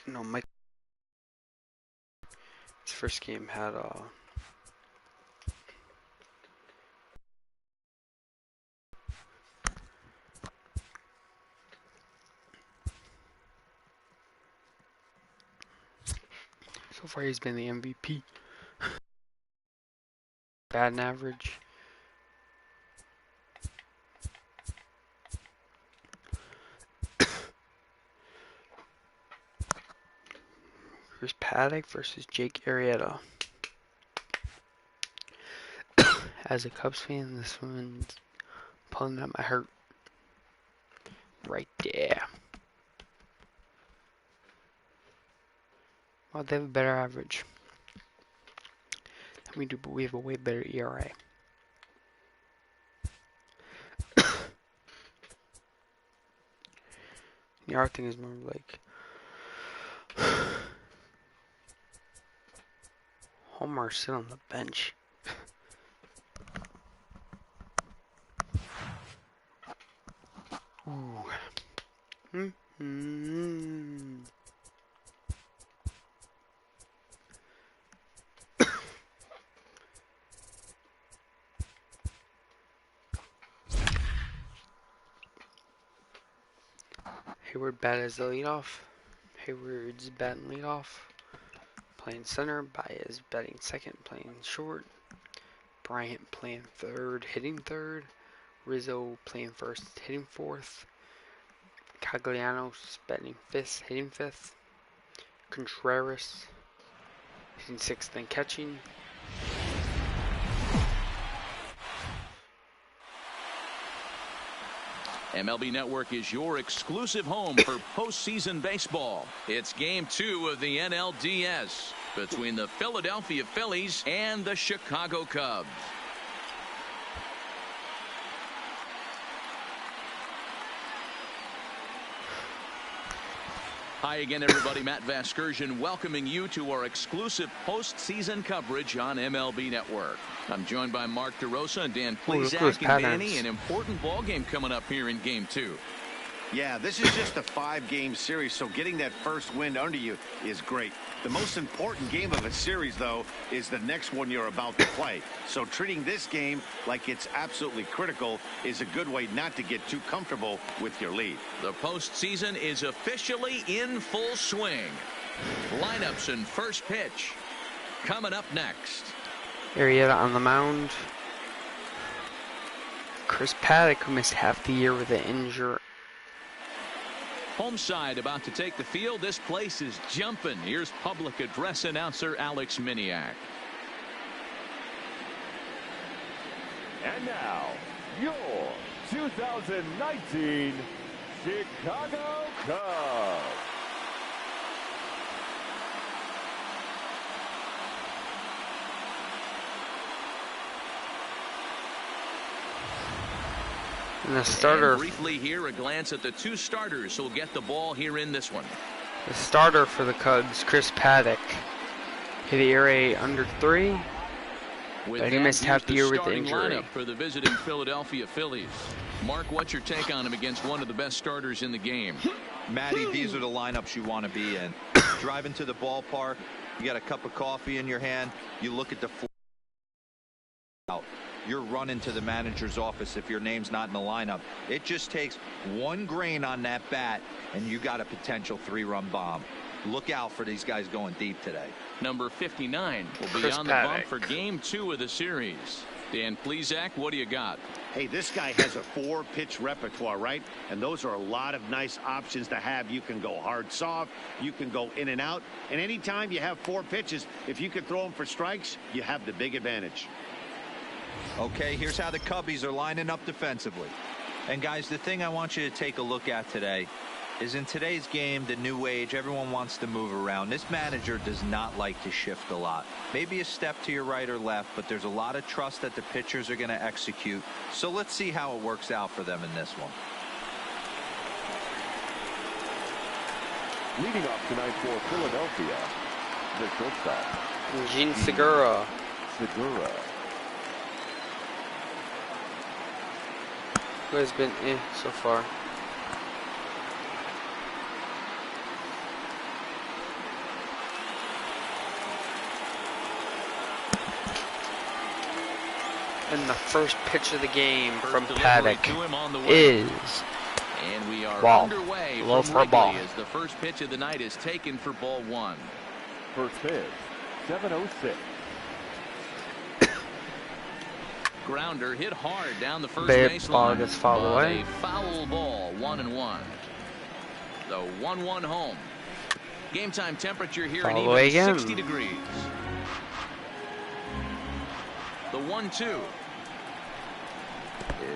No, Mike. His first game had so far he's been the MVP. Batting average. Here's Paddack versus Jake Arrieta. As a Cubs fan, this one's pulling at my heart. Right there. Well, they have a better average than we do, but we have a way better ERA. The other thing is more like Homer sit on the bench. Ooh. Hayward batted as the leadoff. Hayward's batting leadoff. Playing center. Baez batting second, playing short. Bryant playing third, hitting third. Rizzo playing first, hitting fourth. Caglianos batting fifth, hitting fifth. Contreras hitting sixth and catching. MLB Network is your exclusive home for postseason baseball. It's Game 2 of the NLDS between the Philadelphia Phillies and the Chicago Cubs. Hi again, everybody. Matt Vasgersian welcoming you to our exclusive postseason coverage on MLB Network. I'm joined by Mark DeRosa and Dan Plesac. And Danny, an important ball game coming up here in Game 2. Yeah, this is just a 5-game series, so getting that first win under you is great. The most important game of a series, though, is the next one you're about to play. So treating this game like it's absolutely critical is a good way not to get too comfortable with your lead. The postseason is officially in full swing. Lineups and first pitch coming up next. Arrieta on the mound. Chris Paddack, who missed half the year with an injury. Home side about to take the field. This place is jumping. Here's public address announcer Alex Miniak. And now, your 2019 Chicago Cubs. And the starter. And briefly here, a glance at the two starters who'll get the ball here in this one. The starter for the Cubs, Chris Paddack, hit the ERA under 3, but he missed half the year with injury. For the visiting Philadelphia Phillies. Mark, what's your take on him against one of the best starters in the game? Matty, these are the lineups you want to be in. Driving to the ballpark, you got a cup of coffee in your hand, you look at the floor. You're running to the manager's office if your name's not in the lineup. It just takes one grain on that bat, and you got a potential 3-run bomb. Look out for these guys going deep today. Number 59 will be Chris on the Paddack. bump for Game 2 of the series. Dan Plesac, what do you got? Hey, this guy has a 4-pitch repertoire, right? And those are a lot of nice options to have. You can go hard, soft. You can go in and out. And anytime you have 4 pitches, if you can throw them for strikes, you have the big advantage. Okay, here's how the Cubbies are lining up defensively. And guys, the thing I want you to take a look at today is in today's game, the new age, everyone wants to move around. This manager does not like to shift a lot. Maybe a step to your right or left, but there's a lot of trust that the pitchers are going to execute. So let's see how it works out for them in this one. Leading off tonight for Philadelphia, the shortstop, Gene Segura. Segura. Who has been so far. And the first pitch of the game from First Paddack delivery to him on the way. is And we are ball. underway Low from for a ball. Wrigley as the first pitch of the night is taken for ball one. First pitch, 7:06. Grounder hit hard down the first Bad baseline. ball gets fouled But away. A foul ball, 1-1. The 1-1 home. Game time temperature here Foul at away even again. 60 degrees. The 1-2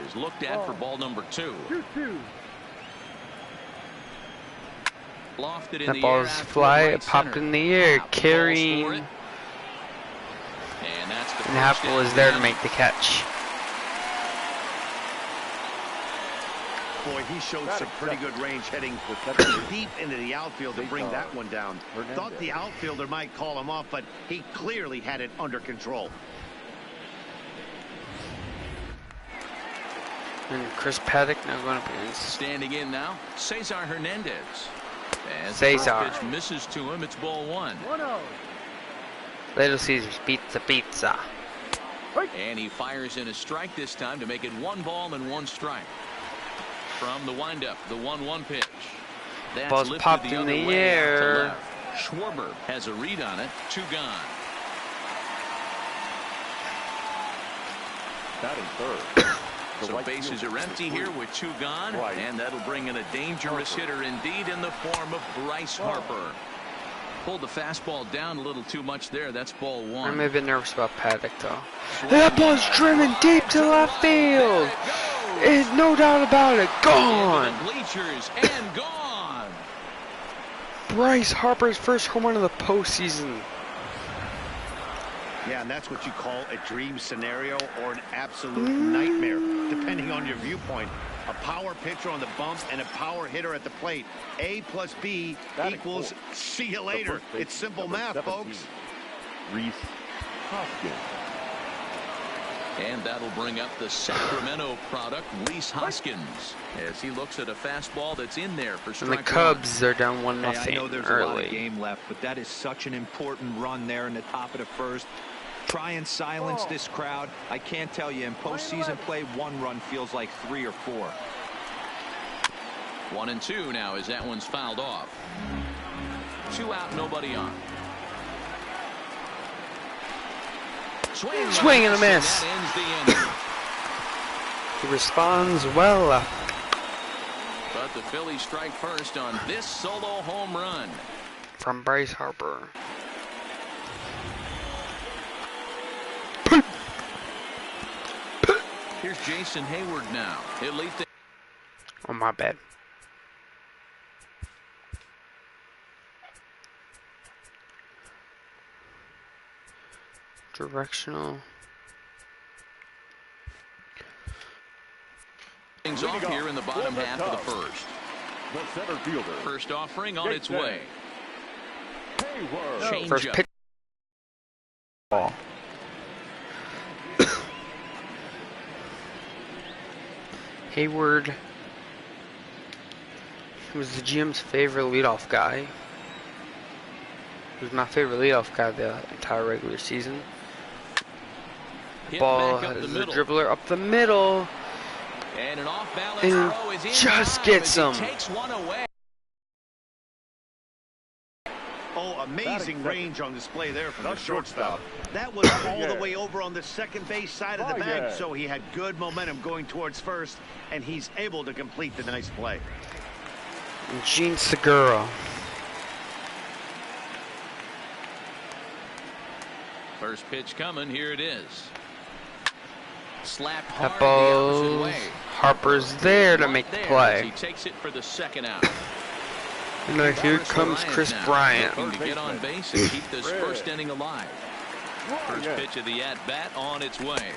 is looked at for ball number 2. 2-2. Lofted in That the ball air is out toward fly. right It popped center. in the air, Happ falls carrying. for it. And that's the And Happel first is out there of to the make the catch. Boy, he showed some pretty good range heading deep into the outfield to bring that one down. Thought the outfielder might call him off, but he clearly had it under control. And Chris Paddack now going up against Standing in now, Cesar Hernandez. As Cesar. the first pitch misses to him, it's ball 1. 1-0. Little Caesars pizza pizza. And he fires in a strike this time to make it 1 ball and 1 strike. From the windup, the 1-1 pitch. That's Ball's lifted popped the in other the way out to air. left. Schwarber has a read on it. 2 gone. Batting third. The So right bases fielder are empty is here with 2 gone. Right. And that'll bring in a dangerous hitter indeed in the form of Bryce Harper. Pulled the fastball down a little too much there. That's ball 1. I'm a bit nervous about Paddack though. That ball's driven deep to left field. There's no doubt about it. Gone. Into the bleachers and gone. Bryce Harper's first home run of the postseason. Yeah, and that's what you call a dream scenario or an absolute nightmare, depending on your viewpoint. A power pitcher on the bump and a power hitter at the plate. A plus B equals see you later. It's simple math, folks. Reese Hoskins. And that'll bring up the Sacramento product, Rhys Hoskins, as he looks at a fastball that's in there for And strike the Cubs are down 1-0 Hey, I know there's a lot of early. game left, but that is such an important run there in the top of the first. Try and silence this crowd. I can't tell you, in postseason play, 1 run feels like 3 or 4. 1-2 now as that one's fouled off. 2 out, nobody on. Swing and a miss. That ends the inning. He responds well. But the Phillies strike first on this solo home run. From Bryce Harper. Here's Jason Hayward now. He'll lead the Oh, my bad. Directional. things off here in the bottom half of the first. The center fielder. First offering on its way. Hayward. Change First up. pitch. Ball. Hayward was the GM's favorite leadoff guy. He was my favorite leadoff guy the entire regular season. Hit Ball back up the has the middle. dribbler up the middle. And an off-balance And throw is in just time gets as he him. takes one away. Oh, amazing range on display there from the shortstop. That was all the way over on the second base side of the bag, so he had good momentum going towards first, and he's able to complete the nice play. Gene Segura. First pitch coming. Here it is. Slapped That hard the opposite ball. way. Harper's there to Right make the there as play. He takes it for the second out. And then here comes Chris Bryant. Looking to get on base and keep this first inning alive. First pitch of the at-bat on its way.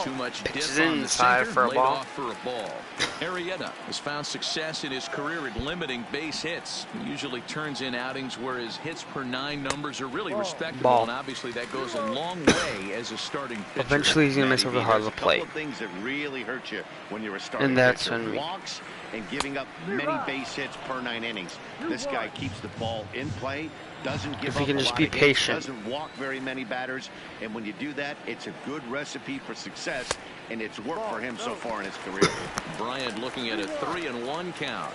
Too much Pitches dip on the inside sinker, for a laid ball. off for a ball. Arrieta has found success in his career at limiting base hits. He usually turns in outings where his hits per 9 numbers are really respectable, Ball. and obviously that goes a long way as a starting pitcher. Eventually he's going to miss over the heart of the plate. Things that really hurt you when you're a starting And that's pitcher. when we Walks and giving up many base hits per 9 innings. This guy keeps the ball in play, doesn't give If he up can a just lot be of hits, patient. doesn't walk very many batters, and when you do that, it's a good recipe for success, and it's worked for him so far in his career. Bryant looking at a 3-1 count.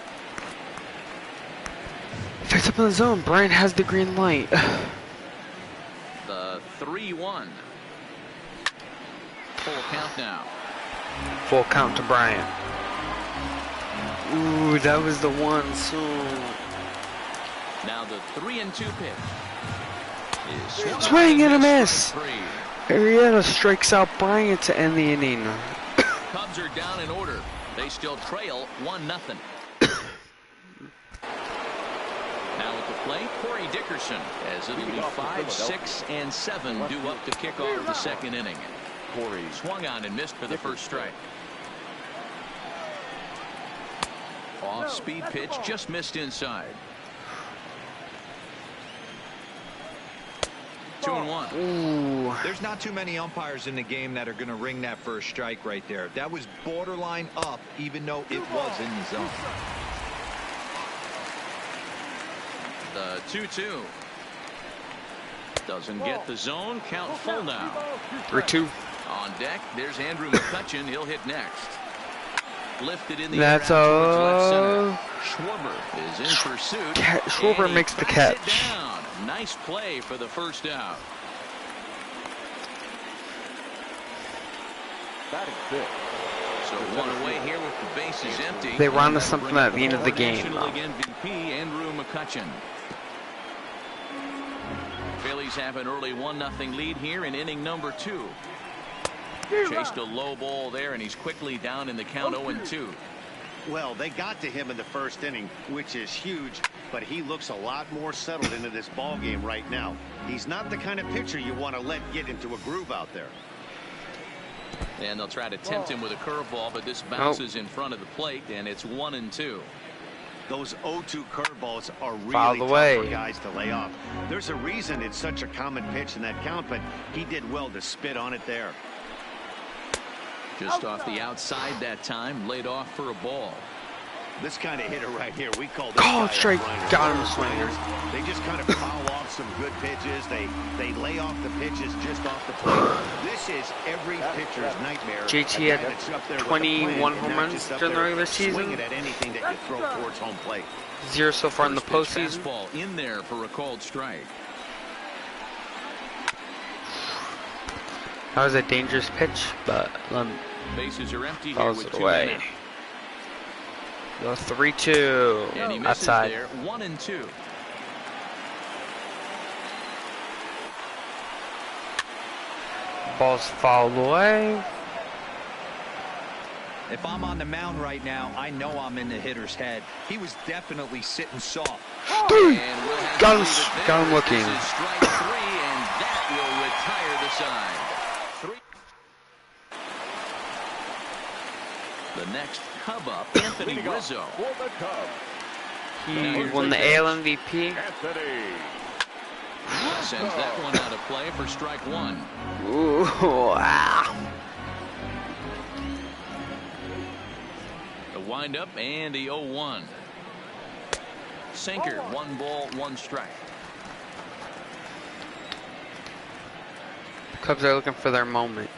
Picks up in the zone. Bryant has the green light. The 3-1. Full count now. Full count to Bryant. Ooh, that was the one. So Now the 3-2 pitch. Swing and a miss. 3. Arrieta strikes out Bryant to end the inning. Cubs are down in order. They still trail 1-0. Now at the plate, Corey Dickerson, as it'll be 5, 6, and 7 due up to kick off the second inning. Corey swung on and missed for the first strike. Off-speed pitch, just missed inside. 2-1. Ooh. There's not too many umpires in the game that are going to ring that first strike right there. That was borderline up, even though it was in the zone. The 2-2. Doesn't get the zone. Count full now. 3-2. On deck, there's Andrew McCutchen. He'll hit next. Lifted in the That's air out towards left center. Schwarber is in pursuit. Schwarber and he makes the backs it catch. down. Nice play for the first out. Batting fifth. So one away here with the bases empty. They run to something at the end of the game. National League MVP Andrew McCutchen. Phillies have an early 1-0 lead here in inning number 2. Chased a low ball there, and he's quickly down in the count 0-2. Well, they got to him in the first inning, which is huge, but he looks a lot more settled into this ball game right now. He's not the kind of pitcher you want to let get into a groove out there. And they'll try to tempt him with a curveball, but this bounces in front of the plate, and it's 1-2. Those 0-2 curveballs are really Foul tough away. for guys to lay off. There's a reason it's such a common pitch in that count, but he did well to spit on it there. Just off the outside that time, laid off for a ball. This kind of hitter right here, we call this Call guy a straight. grinder. Got him Those swingers. grinders, they just kind of foul off some good pitches. They lay off the pitches just off the plate. This is every pitcher's nightmare. JT A had guy that's up there with a 21 plan and home not runs just up during the there regular season. swinging at anything that you throw towards home plate. 0 so far in the First pitch postseason. fastball in there for a called strike. That was a dangerous pitch, but Bases are empty here fouls with it 2 away. men The out. 3-2 And he misses outside. there. 1-2. Ball's fouled away. If I'm on the mound right now, I know I'm in the hitter's head. He was definitely sitting soft. Dude, And we'll have got to him, leave it there. got him looking. This is strike 3, and that will retire the side. The next Cub up, Anthony Rizzo. For the Cubs, He won the AL MVP. Anthony. Sends that one out of play for strike 1. Ooh, wow. The windup and the 0-1. Sinker, 1 ball, 1 strike. The Cubs are looking for their moment.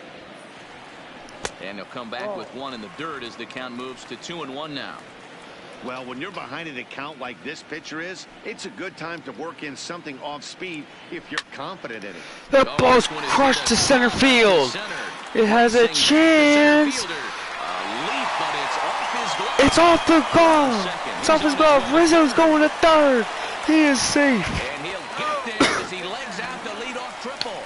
And he'll come back with 1 in the dirt as the count moves to 2-1 now. Well, when you're behind an account like this pitcher is, it's a good time to work in something off speed if you're confident in it. That ball's crushed to center field. It has a chance. It's off the glove. It's off his glove. Rizzo's going to third. He is safe. And he'll get there as he legs out the leadoff triple.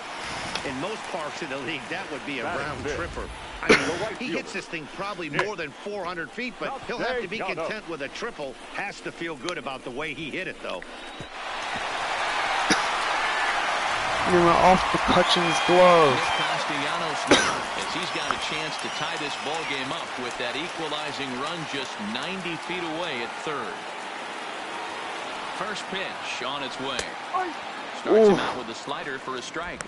In most parts of the league, that would be a round tripper. I mean, he hits this thing probably more than 400 feet, but he'll have to be content with a triple. Has to feel good about the way he hit it, though. They were off McCutchen's glove. Nick Castellanos now, as he's got a chance to tie this ball game up with that equalizing run just 90 feet away at third. First pitch on its way. Starts him out with a slider for a strike.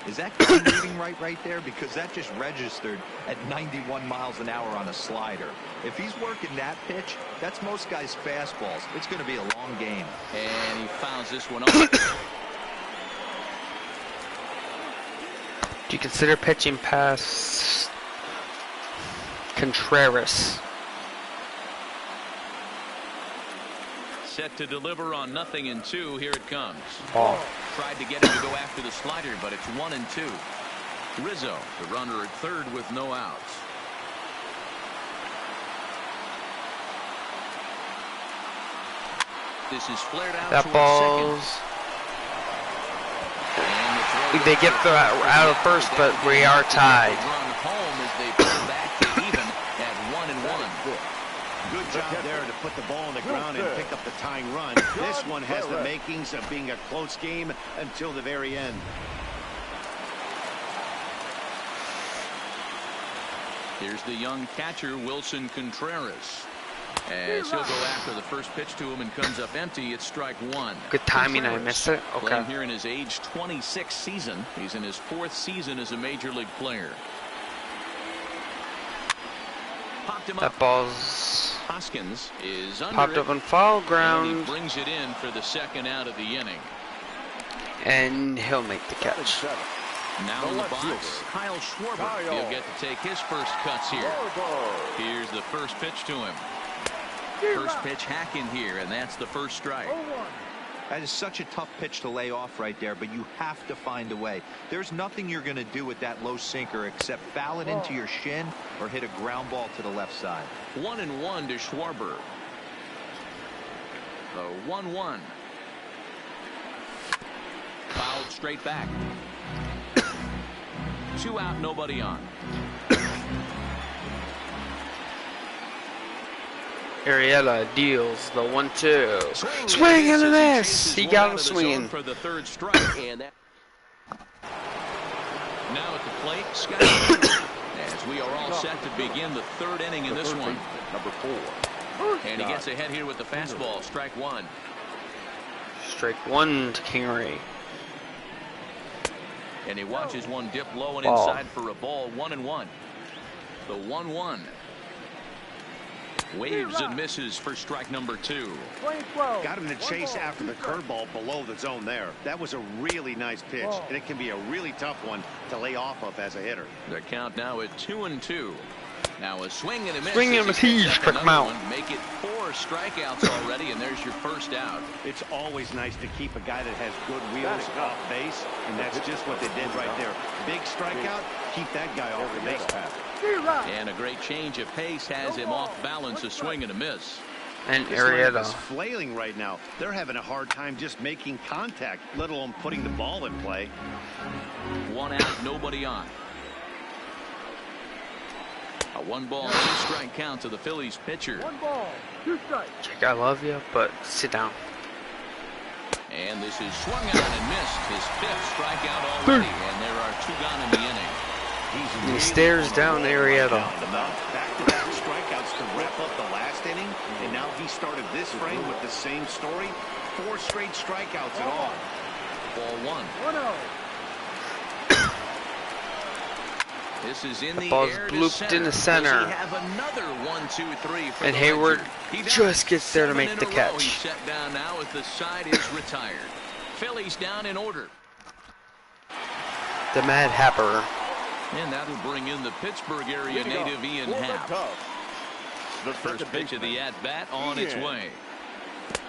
Is that gun reading right there? Because that just registered at 91 miles an hour on a slider. If he's working that pitch, that's most guys' fastballs. It's going to be a long game. And he fouls this one off. Do you consider pitching past Contreras? Set to deliver on 0-2. Here it comes. Ball. Tried to get him to go after the slider, but it's 1-2. Rizzo, the runner at third with no outs. This is flared out. That ball's. They get out of first, but we are tied. Run home as they pull back to even at 1-1. Good job there to put the ball on the ground and pick up the tying run. This one has the makings of being a close game until the very end. Here's the young catcher, Wilson Contreras. As he'll go after the first pitch to him and comes up empty, it's strike one. Good timing, I missed it. Okay. Playing here in his age 26 season. He's in his 4th season as a major league player. Popped him up. That ball's Hoskins is under popped up on foul ground. And he brings it in for the second out of the inning. And he'll make the catch. Now in the box, Kyle Schwarber. He'll get to take his first cuts here. Here's the first pitch to him. First pitch hack in here, and that's the first strike. That is such a tough pitch to lay off right there, but you have to find a way. There's nothing you're going to do with that low sinker except foul it into your shin or hit a ground ball to the left side. 1-1 to Schwarber. The 1-1. Fouled straight back. 2 out, nobody on. Arrieta deals the 1-2. Swing and a miss. He got him swinging. For the third strike, and that... Now at the plate, Scott. As we are all set to begin the third inning in this one. Number 4. And he gets ahead here with the fastball. Strike one. Strike one to Kingery. And he watches one dip low and Ball. inside for a ball. 1-1. The 1-1. Waves and misses for strike number 2. Got him to chase after the curveball below the zone there. That was a really nice pitch, and it can be a really tough one to lay off of as a hitter. The count now at 2-2. Now a swing and a miss. Swing and a miss. He struck him out. Make it 4 strikeouts already, and there's your first out. It's always nice to keep a guy that has good wheels off base, and that's just what they did right there. Big strikeout, keep that guy off the base path. And a great change of pace has him off balance, a swing and a miss. And This lineup is Arrieta. flailing right now. They're having a hard time just making contact, let alone putting the ball in play. 1 out, nobody on. A 1-ball, 2-strike count to the Phillies pitcher. 1 ball, 2 strikes. Jake, I love you, but sit down. And this is swung out and missed. His 5th strikeout already, and there are 2 gone in the inning. He stares down Arrieta. Back-to-back strikeouts to wrap up the last inning, and now he started this frame with the same story. 4 straight strikeouts at all. Ball 1. 1-0. This is in the ball's air to blooped center. in the center. Does he have another 1-2-3 for And the Hayward Ledger? He does. just gets there to 7 make in the a row. catch. He's set down now as the side is retired. Phillies down in order. The Mad Happer. And that'll bring in the Pittsburgh area native Ian Happ. The First pitch of the at-bat on its way.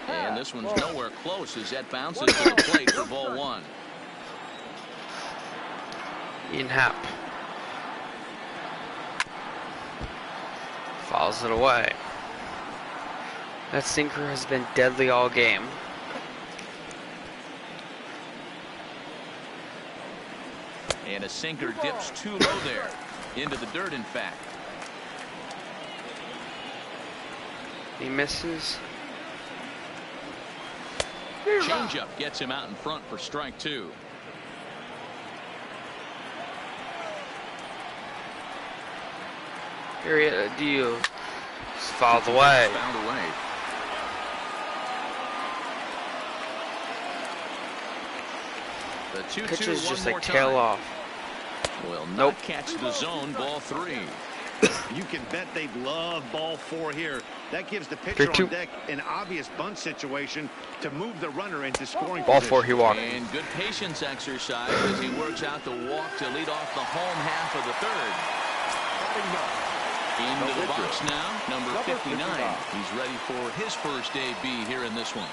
And this one's nowhere close as that bounces to the plate for ball 1. Ian Happ. Fouls it away. That sinker has been deadly all game. And a sinker dips too low there. Into the dirt, in fact. He misses. Changeup gets him out in front for strike 2. Arrieta deal. It's fouled away. Fouled away. The 2-2 Pitches one just more like tail time. off. Will not Nope. catch the zone. Ball 3. You can bet they'd love ball 4 here. That gives the pitcher 3-2. on deck an obvious bunt situation to move the runner into scoring Ball position. 4, he walked. And good patience exercise as he works out the walk to lead off the home half of the third. Into the box now, number 59. He's ready for his first AB here in this one.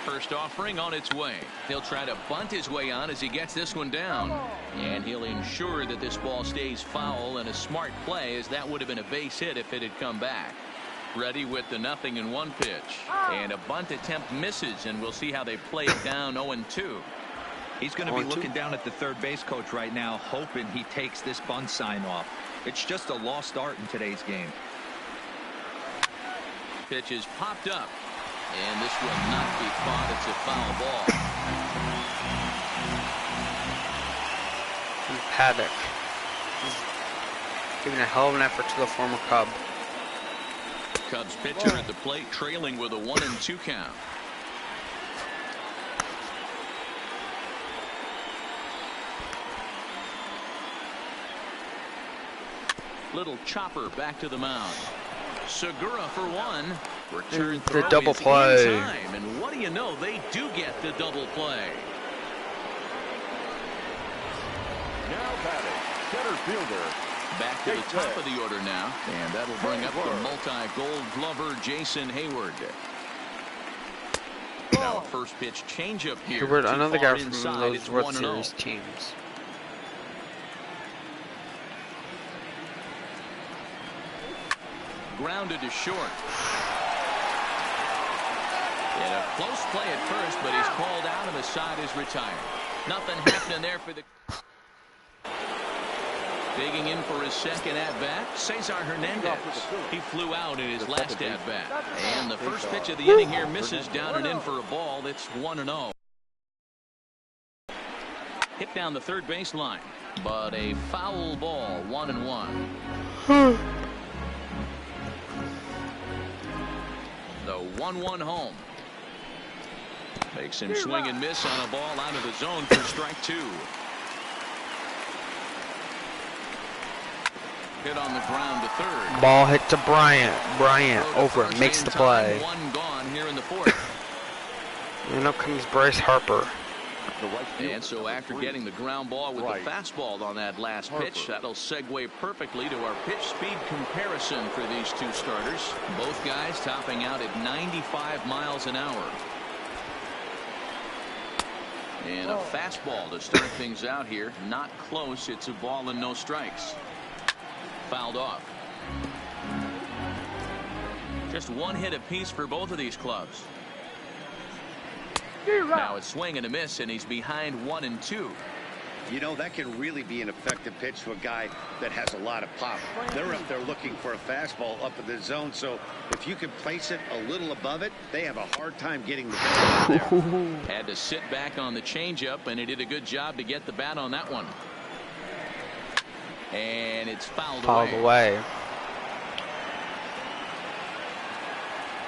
First offering on its way. He'll try to bunt his way on as he gets this one down. And he'll ensure that this ball stays foul, and a smart play, as that would have been a base hit if it had come back. Ready with the 0-1 pitch. And a bunt attempt misses, and we'll see how they play it down 0-2. He's going to be looking down at the third base coach right now, hoping he takes this bunt sign off. It's just a lost art in today's game. Pitch is popped up. And this will not be caught. It's a foul ball. And Paddack. He's giving a hell of an effort to the former Cub. Cubs pitcher at the plate, trailing with a 1-2 count. Little chopper back to the mound. Segura for one. Return The throw double is play. in time, and what do you know? They do get the double play. Now batting, center fielder. Back to the top of the order now, and that'll bring up the multi-gold glover Jason Hayward. Now first pitch changeup here. Hayward, Too another far guy from inside. those It's World 1-0. Series teams. Grounded to short. And a close play at first, but he's called out and the side is retired. Nothing happening there for the... Digging in for his second at-bat, Cesar Hernandez. He flew out in his last at-bat. And the first pitch of the inning here misses down and in for a ball. It's 1-0. Hit down the third baseline, but a foul ball, 1-1. The 1-1 home. Makes him swing and miss on a ball out of the zone for strike 2. Hit on the ground to third. Ball hit to Bryant. Bryant over it, makes the play. One gone here in the fourth. And up comes Bryce Harper. And so after getting the ground ball with the fastball on that last pitch, that'll segue perfectly to our pitch speed comparison for these two starters. Both guys topping out at 95 miles an hour. And a fastball to start things out here. Not close. It's a ball and no strikes. Fouled off. Just one hit apiece for both of these clubs. Now it's swing and a miss, and he's behind 1-2. You know, that can really be an effective pitch to a guy that has a lot of pop. They're up there looking for a fastball up in the zone, so if you can place it a little above it, they have a hard time getting the bat out there. Had to sit back on the changeup, and he did a good job to get the bat on that one. And it's fouled away.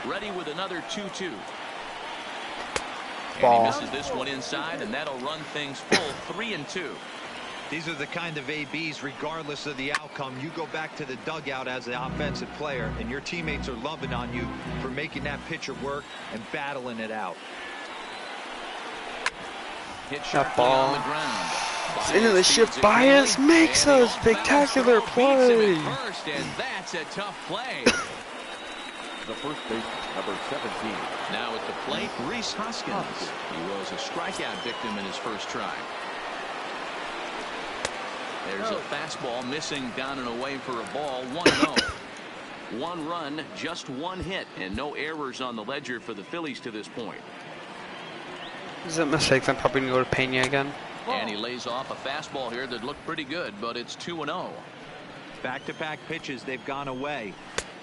Ready with another 2-2. Ball. And he misses this one inside, and that'll run things full 3-2. These are the kind of ABs, regardless of the outcome, you go back to the dugout as an offensive player, and your teammates are loving on you for making that pitcher work and battling it out. Hit That sharply on ball. the ground. It's into the shift. Bias makes a spectacular play. First, and that's a tough play. The first base, number 17. Now at the plate, Rhys Hoskins. He was a strikeout victim in his first try. There's a fastball missing down and away for a ball. 1-0. One run, just one hit, and no errors on the ledger for the Phillies to this point. Is that mistakes? I'm probably going to go to Pena again. And he lays off a fastball here that looked pretty good, but it's 2-0. Back-to-back pitches, they've gone away.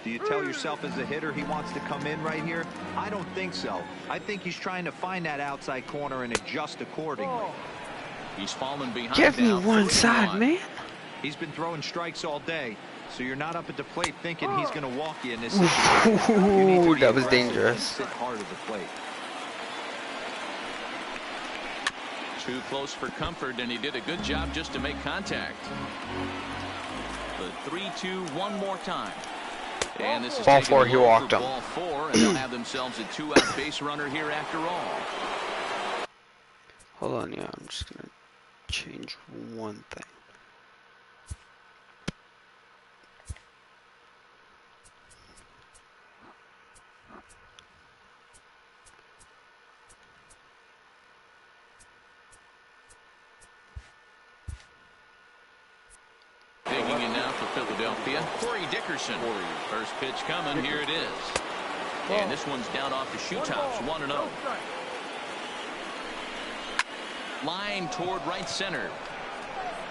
Do you tell yourself as a hitter he wants to come in right here? I don't think so. I think he's trying to find that outside corner and adjust accordingly. He's fallen behind. Give me now, one 3-1. side, man. He's been throwing strikes all day, so you're not up at the plate thinking he's going to walk you in this situation. You need to Ooh, be that was aggressive dangerous. and sit hard at the plate. Too close for comfort, and he did a good job just to make contact. The 3-2 one more time. And this is ball 4, he walked him. Ball 4, and they'll have themselves a 2-out base runner here after all. Hold on, yeah, I'm just gonna change one thing. Digging in now for Philadelphia, Corey Dickerson. First pitch coming, here it is. And this one's down off the shoe tops, 1-0. Line toward right center.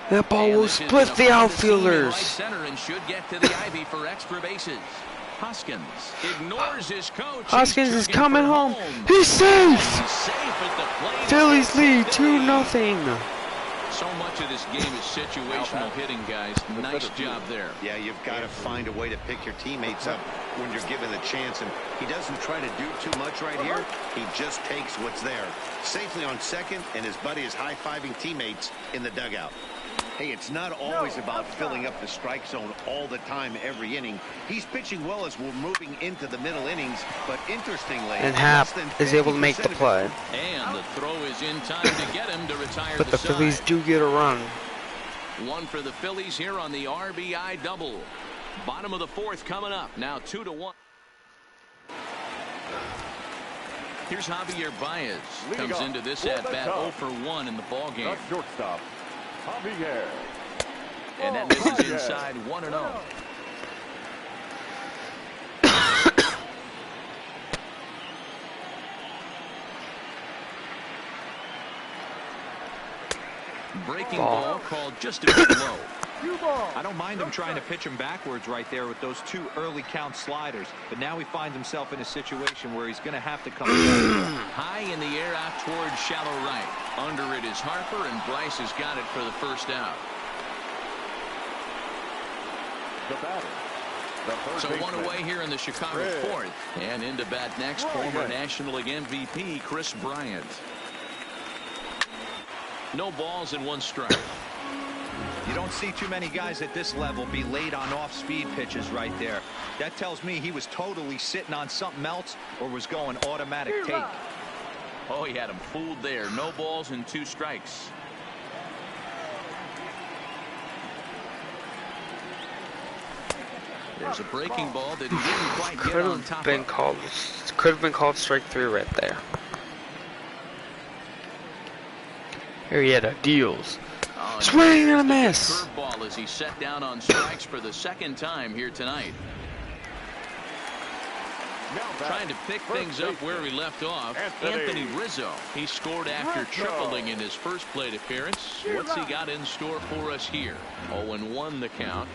That ball will split the outfielders. Right center and should get to the ivy for extra bases. Hoskins ignores his coach. Hoskins is coming home. He's safe. He's safe at the plate. Phillies lead 2-0. So much of this game is situational hitting, guys. Nice job there. Yeah, you've got to find a way to pick your teammates up when you're given the chance, and he doesn't try to do too much right here. He just takes what's there. Safely on second, and his buddy is high-fiving teammates in the dugout. Hey, it's not always about filling up the strike zone all the time every inning. He's pitching well as we're moving into the middle innings, but interestingly, And Happ is able to make the play. And the throw is in time to get him to retire But the side. Phillies do get a run. One for the Phillies here on the RBI double. Bottom of the 4th coming up. Now 2-1. Here's Javier Baez. Comes into this at-bat 0 for 1 in the ballgame. Shortstop, Javier. And that misses inside 1-0. Breaking ball called just a bit low. I don't mind him trying to pitch him backwards right there with those 2 early count sliders, but now he finds himself in a situation where he's going to have to come high in the air out towards shallow right. Under it is Harper, and Bryce has got it for the first out. The batter. So one away here in the Chicago 4th. And into bat next, former National League MVP Chris Bryant. No balls and 1 strike. You don't see too many guys at this level be late on off-speed pitches right there. That tells me he was totally sitting on something else or was going automatic take. Oh, he had him fooled there. No balls and 2 strikes. There's a breaking ball that he didn't quite get on top of. Could have been called strike 3 right there. Here he had a deals. Swing and a miss. Curveball as he set down on strikes for the 2nd time here tonight. Trying to pick things up where he left off. Anthony Rizzo. He scored after tripling in his first plate appearance. What's he got in store for us here? 0-1 the count.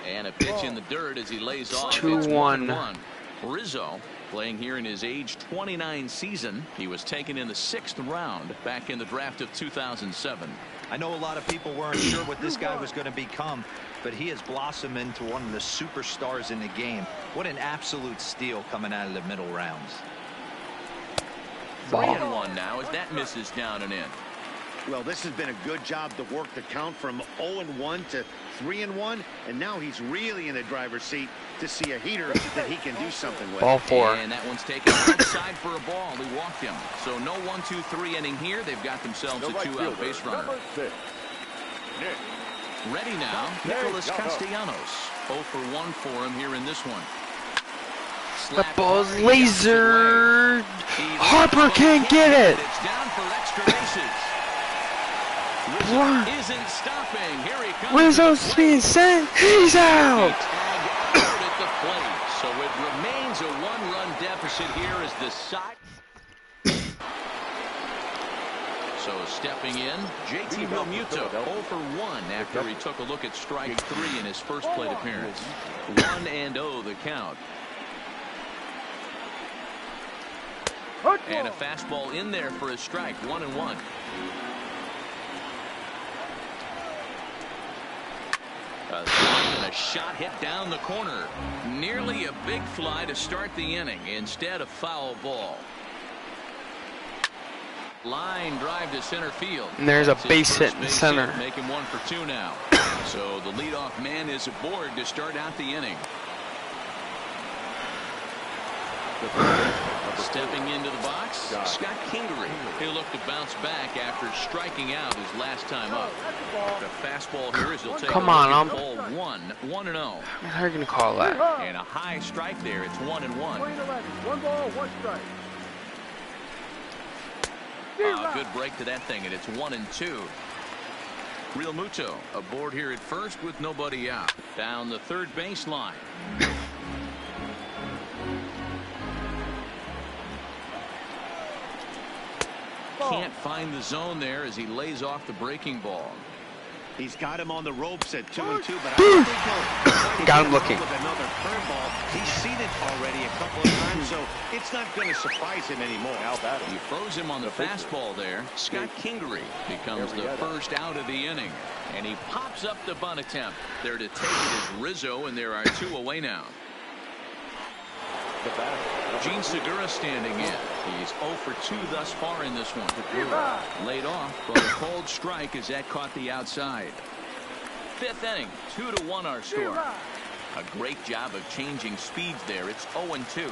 And a pitch in the dirt as he lays off. 2-1. Rizzo playing here in his age 29 season. He was taken in the 6th round back in the draft of 2007. I know a lot of people weren't sure what this guy was going to become, but he has blossomed into one of the superstars in the game. What an absolute steal coming out of the middle rounds. 3-1 now as that misses down and in. Well, this has been a good job to work the count from 0-1 to 3-1, and now he's really in the driver's seat to see a heater that he can do something with. Ball 4. And that one's taken outside for a ball. He walked him. So no 1-2-3 inning here. They've got themselves a 2-out base runner. Ready now, Nicholas Castellanos. 0 for 1 for him here in this one. That ball's lasered. Harper can't get it. It's down for extra bases. Rizzo isn't stopping. Here he comes. Rizzo's being sent. He's out. At the plate. So it remains a 1-run deficit here as the side. So stepping in, JT Realmuto 0 for 1 after he took a look at strike 3 in his first plate appearance. 1-0 the count. And a fastball in there for a strike. 1-1. A A shot hit down the corner. Nearly a big fly to start the inning. Instead, a foul ball. Line drive to center field. And there's a base hit in center. Making 1 for 2 now. So the leadoff man is aboard to start out the inning. Stepping into the box, Scott Kingery. He'll look to bounce back after striking out his last time up. The fastball here is he'll take Come on, I'm ball 1-0. how are you gonna call that? And a high strike there. It's 1-1. 1 ball, 1 strike. Good break to that thing, and it's 1-2. Real Muto aboard here at first with nobody out. Down the third baseline. Can't find the zone there as he lays off the breaking ball. He's got him on the ropes at 2-2, but I don't think he'll got him looking. with another curveball. He's seen it already a couple of times, so it's not going to surprise him anymore. He froze him on the fastball there. Scott Kingery becomes the first out of the inning, and he pops up the bunt attempt. There to take it is Rizzo, and there are 2 away now. Gene Segura standing in. He's 0 for 2 thus far in this one. Laid off, but a cold strike as that caught the outside. 5th inning, 2-1 our score. A great job of changing speeds there. It's 0-2.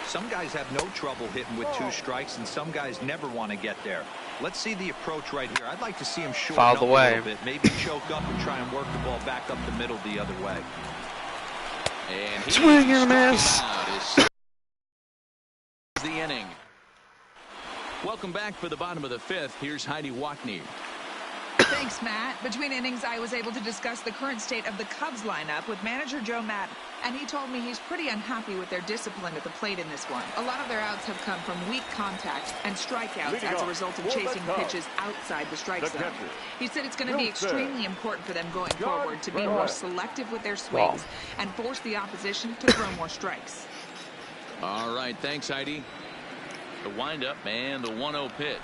Some guys have no trouble hitting with 2 strikes, and some guys never want to get there. Let's see the approach right here. I'd like to see him shorten up a little bit, maybe choke up and try and work the ball back up the middle the other way. And he Swing and a miss. The inning. Welcome back for the bottom of the 5th. Here's Heidi Watney. Thanks, Matt. Between innings, I was able to discuss the current state of the Cubs lineup with manager Joe Madden, and he told me he's pretty unhappy with their discipline at the plate in this one. A lot of their outs have come from weak contact and strikeouts as a result of chasing pitches outside the strike zone. He said it's going to be extremely important for them going forward to be more selective with their swings and force the opposition to throw more strikes. All right, thanks, Heidi. The windup and the 1-0 pitch.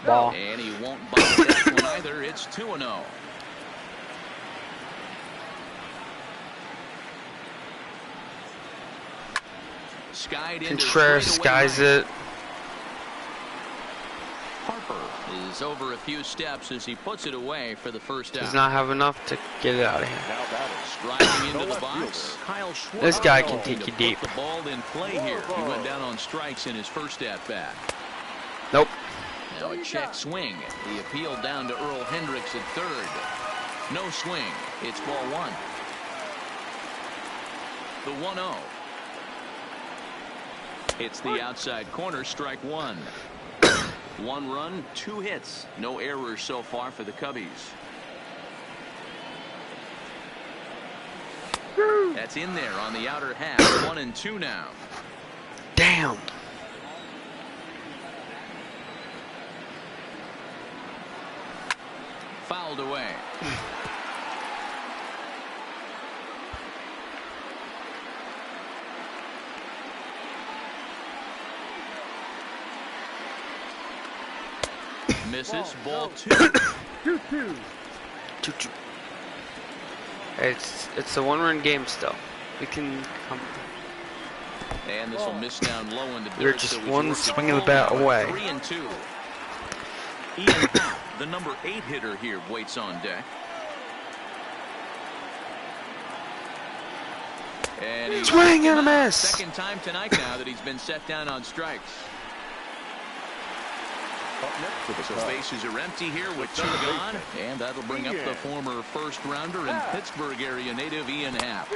Ball. And he won't bite that one either. It's 2-0. Skied into Contreras skies it. Harper is over a few steps as he puts it away for the first out. Does not have enough to get it out of here. Striding into the box, Kyle Schwarber. This guy can take you deep. Put the ball in play here. He went down on strikes in his first at bat. Nope. Now a check swing. The appeal down to Earl Hendricks at third. No swing. It's ball 1. The 1-0. It's the outside corner, strike 1. 1 run, 2 hits. No errors so far for the Cubbies. That's in there on the outer half. 1-2 now. Damn. Fouled away. Misses. Ball 2. 2-2. It's a 1-run game still. We can come. And this will miss down low in the dirt. We're just one swing of the bat away. 3-2. Ian Happ, the number 8 hitter here, waits on deck. And he's swing and a miss. Second time tonight now that he's been set down on strikes. So bases are empty here with 2 gone, and that'll bring up the former first rounder and Pittsburgh area native Ian Happ.